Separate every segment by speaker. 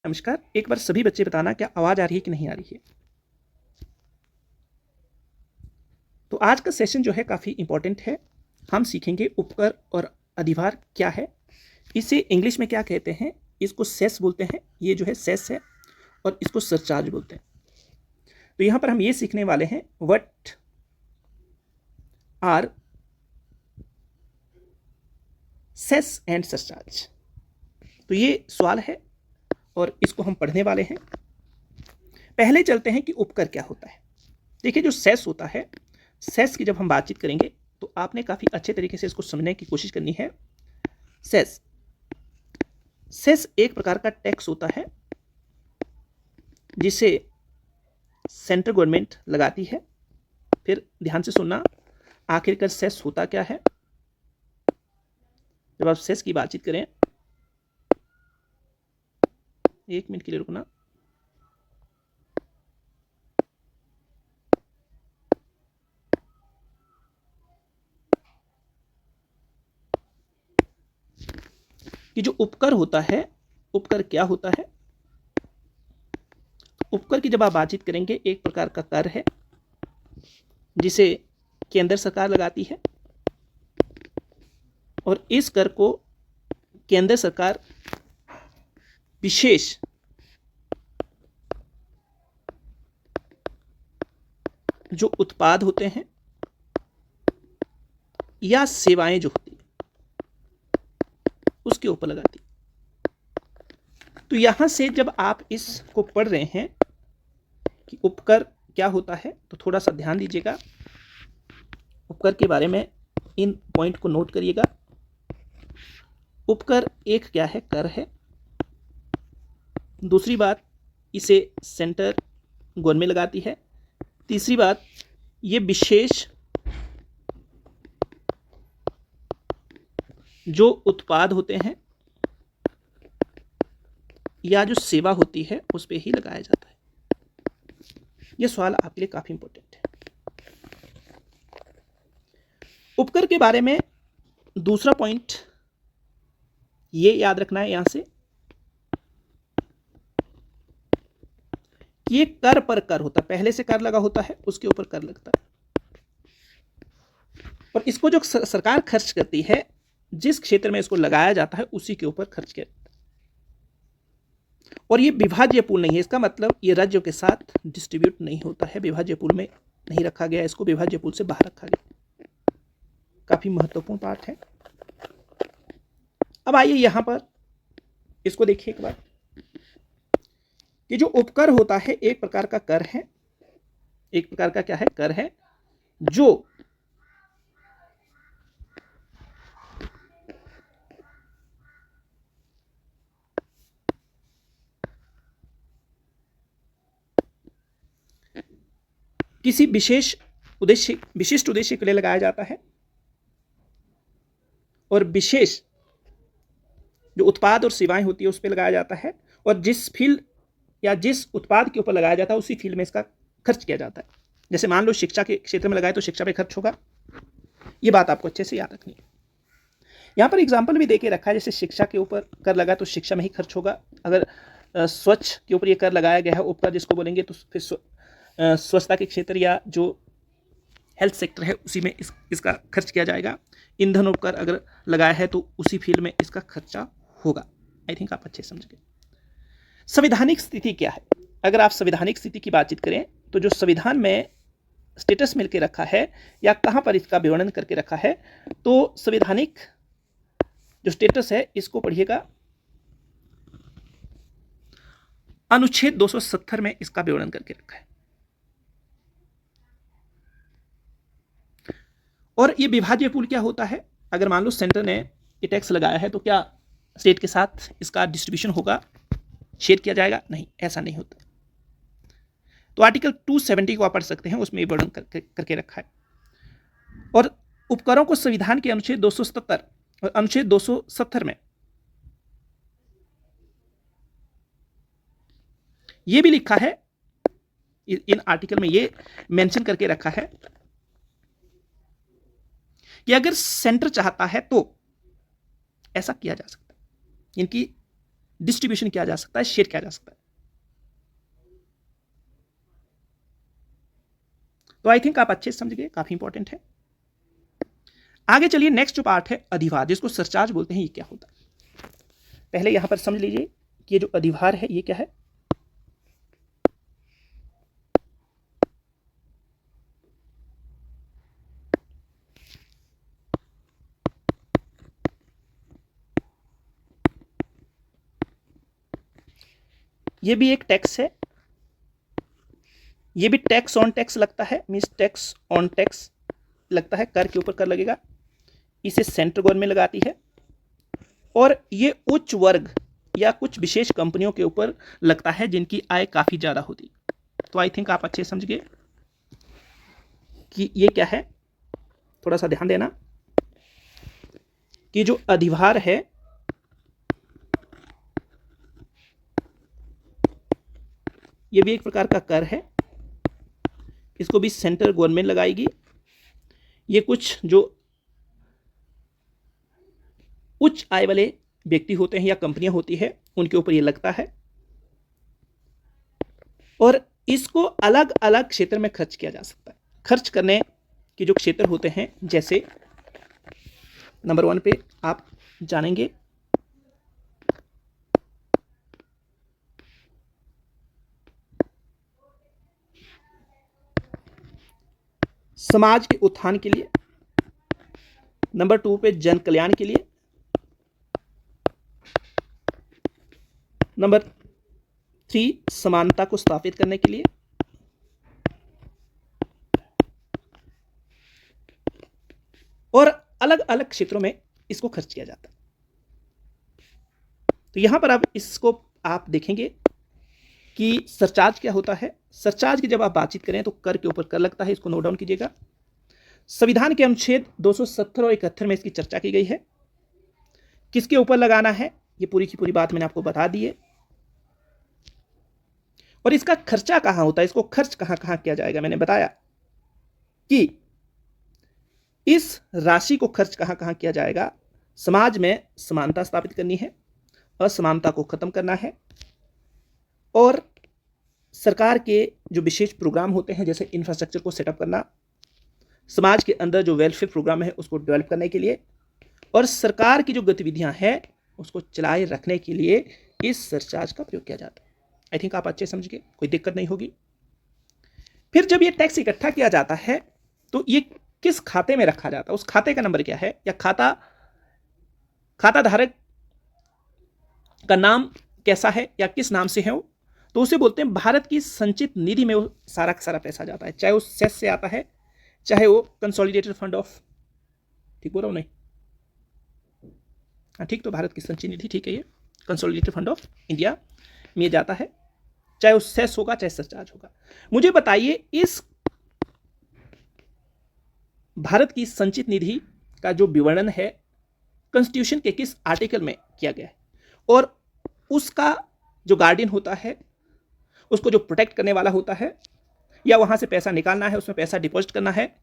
Speaker 1: नमस्कार। एक बार सभी बच्चे बताना क्या आवाज़ आ रही है कि नहीं आ रही है। तो आज का सेशन जो है काफ़ी इंपॉर्टेंट है। हम सीखेंगे उपकर और अधिभार क्या है, इसे इंग्लिश में क्या कहते हैं। इसको सेस बोलते हैं, ये जो है सेस है, और इसको सरचार्ज बोलते हैं। तो यहाँ पर हम ये सीखने वाले हैं what are cess and surcharge. तो ये सवाल है और इसको हम पढ़ने वाले हैं। पहले चलते हैं कि उपकर क्या होता है। देखिए, जो सेस होता है, सेस की जब हम बातचीत करेंगे तो आपने काफ़ी अच्छे तरीके से इसको समझने की कोशिश करनी है। सेस सेस एक प्रकार का टैक्स होता है जिसे सेंट्रल गवर्नमेंट लगाती है। फिर ध्यान से सुनना, आखिरकार सेस होता क्या है। जब आप सेस की बातचीत करें, एक मिनट के लिए रुकना। कि जो उपकर होता है, उपकर क्या होता है। उपकर की जब आप बातचीत करेंगे, एक प्रकार का कर है जिसे केंद्र सरकार लगाती है, और इस कर को केंद्र सरकार विशेष जो उत्पाद होते हैं या सेवाएं जो होती है उसके ऊपर लगाती है। तो यहां से जब आप इसको पढ़ रहे हैं कि उपकर क्या होता है, तो थोड़ा सा ध्यान दीजिएगा। उपकर के बारे में इन पॉइंट को नोट करिएगा। उपकर एक क्या है, कर है। दूसरी बात, इसे सेंटर गवर्नमेंट लगाती है। तीसरी बात, ये विशेष जो उत्पाद होते हैं या जो सेवा होती है उस पर ही लगाया जाता है। यह सवाल आपके लिए काफी इंपॉर्टेंट है। उपकर के बारे में दूसरा पॉइंट ये याद रखना है यहां से कि ये कर पर कर होता है। पहले से कर लगा होता है, उसके ऊपर कर लगता है, और इसको जो सरकार खर्च करती है, जिस क्षेत्र में इसको लगाया जाता है उसी के ऊपर खर्च किया जाता है। और ये विभाज्य पूल नहीं है। इसका मतलब ये राज्यों के साथ डिस्ट्रीब्यूट नहीं होता है, विभाज्य पूल में नहीं रखा गया, इसको विभाज्य पूल से बाहर रखा गया। काफी महत्वपूर्ण पार्ट है। अब आइए यहां पर इसको देखिए एक बार कि जो उपकर होता है एक प्रकार का कर है। एक प्रकार का क्या है, कर है, जो किसी विशिष्ट उद्देश्य के लिए लगाया जाता है, और विशेष जो उत्पाद और सेवाएं होती है उस पर लगाया जाता है, और जिस फील्ड या जिस उत्पाद के ऊपर लगाया जाता है उसी फील्ड में इसका खर्च किया जाता है। जैसे मान लो शिक्षा के क्षेत्र में लगाए तो शिक्षा पे खर्च होगा। ये बात आपको अच्छे से याद रखनी है। यहाँ पर एग्जाम्पल भी देके रखा है, जैसे शिक्षा के ऊपर कर लगा तो शिक्षा में ही खर्च होगा। अगर स्वच्छ के ऊपर ये कर लगाया गया है, उपकर जिसको बोलेंगे, तो फिर स्वच्छता के क्षेत्र या जो हेल्थ सेक्टर है उसी में इसका खर्च किया जाएगा। ईंधन उपकर अगर लगाया है तो उसी फील्ड में इसका खर्चा होगा। आई थिंक आप अच्छे समझ गए। संवैधानिक स्थिति क्या है। अगर आप संवैधानिक स्थिति की बातचीत करें तो जो संविधान में स्टेटस मिलकर रखा है या कहां पर इसका विवरण करके रखा है, तो संवैधानिक जो स्टेटस है इसको पढ़िएगा। अनुच्छेद 270 में इसका विवरण करके रखा है। और ये विभाज्य पूल क्या होता है। अगर मान लो सेंटर ने ये टैक्स लगाया है तो क्या स्टेट के साथ इसका डिस्ट्रीब्यूशन होगा, शेयर किया जाएगा? नहीं, ऐसा नहीं होता। तो आर्टिकल 270 को आप पढ़ सकते हैं, उसमें वर्णन करके रखा है। और उपकरों को संविधान के अनुच्छेद 277 और अनुच्छेद 270 में यह भी लिखा है, इन आर्टिकल में ये मेंशन करके रखा है कि अगर सेंटर चाहता है तो ऐसा किया जा सकता है। इनकी डिस्ट्रीब्यूशन किया जा सकता है, शेयर किया जा सकता है। तो आई थिंक आप अच्छे से समझ गए, काफी इंपॉर्टेंट है। आगे चलिए, नेक्स्ट जो पार्ट है अधिभार, जिसको सरचार्ज बोलते हैं, ये क्या होता है। पहले यहां पर समझ लीजिए कि ये जो अधिभार है ये क्या है। ये भी एक टैक्स है, ये भी टैक्स ऑन टैक्स लगता है, मींस टैक्स ऑन टैक्स लगता है, कर के ऊपर कर लगेगा। इसे सेंट्रल गवर्नमेंट लगाती है और ये उच्च वर्ग या कुछ विशेष कंपनियों के ऊपर लगता है जिनकी आय काफी ज्यादा होती। तो आई थिंक आप अच्छे समझ गए कि ये क्या है। थोड़ा सा ध्यान देना कि जो अधिभार है ये भी एक प्रकार का कर है, इसको भी सेंट्रल गवर्नमेंट लगाएगी। ये कुछ जो उच्च आय वाले व्यक्ति होते हैं या कंपनियां होती है उनके ऊपर ये लगता है और इसको अलग अलग क्षेत्र में खर्च किया जा सकता है। खर्च करने के जो क्षेत्र होते हैं, जैसे नंबर 1 पे आप जानेंगे समाज के उत्थान के लिए, नंबर 2 पे जन कल्याण के लिए, नंबर 3 समानता को स्थापित करने के लिए, और अलग अलग क्षेत्रों में इसको खर्च किया जाता है। तो यहां पर अब इसको आप देखेंगे कि सरचार्ज क्या होता है। सरचार्ज की जब आप बातचीत करें तो कर के ऊपर कर लगता है, इसको नोट डाउन कीजिएगा। संविधान के अनुच्छेद 270 और 71 में इसकी चर्चा की गई है। किसके ऊपर लगाना है ये पूरी की पूरी बात मैंने आपको बता दी है। और इसका खर्चा कहां होता है, इसको खर्च कहां कहां किया जाएगा, मैंने बताया कि इस राशि को खर्च कहां कहां किया जाएगा। समाज में समानता स्थापित करनी है, असमानता को खत्म करना है, और सरकार के जो विशेष प्रोग्राम होते हैं जैसे इंफ्रास्ट्रक्चर को सेटअप करना, समाज के अंदर जो वेलफेयर प्रोग्राम है उसको डेवलप करने के लिए, और सरकार की जो गतिविधियां हैं उसको चलाए रखने के लिए इस सरचार्ज का प्रयोग किया जाता है। आई थिंक आप अच्छे समझ गए, कोई दिक्कत नहीं होगी। फिर जब ये टैक्स इकट्ठा किया जाता है तो ये किस खाते में रखा जाता है, उस खाते का नंबर क्या है, या खाता धारक का नाम कैसा है या किस नाम से है वो, तो उसे बोलते हैं भारत की संचित निधि में वो सारा का सारा पैसा जाता है। चाहे वो सेस से आता है, चाहे वो कंसोलिडेटेड फंड ऑफ, ठीक बोल रहा हूं नहीं, हाँ ठीक, तो भारत की संचित निधि, ठीक है, ये कंसोलिडेटेड फंड ऑफ इंडिया में जाता है, चाहे वो सेस होगा चाहे सरचार्ज होगा। मुझे बताइए इस भारत की संचित निधि का जो विवरण है कॉन्स्टिट्यूशन के किस आर्टिकल में किया गया है, और उसका जो गार्डियन होता है, उसको जो प्रोटेक्ट करने वाला होता है, या वहां से पैसा निकालना है, उसमें पैसा डिपॉजिट करना है,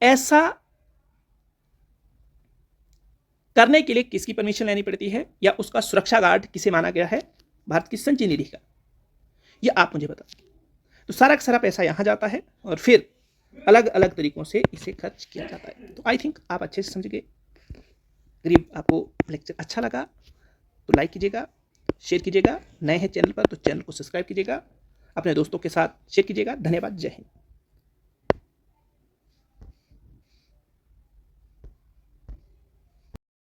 Speaker 1: ऐसा करने के लिए किसकी परमिशन लेनी पड़ती है, या उसका सुरक्षा गार्ड किसे माना गया है, भारत की संचित निधि का, ये आप मुझे बता। तो सारा का सारा पैसा यहां जाता है और फिर अलग अलग तरीकों से इसे खर्च किया जाता है। तो आई थिंक आप अच्छे से समझ गए। करीब आपको लेक्चर अच्छा लगा तो लाइक कीजिएगा, शेयर कीजिएगा, नए हैं चैनल पर तो चैनल को सब्सक्राइब कीजिएगा, अपने दोस्तों के साथ शेयर कीजिएगा। धन्यवाद, जय हिंद।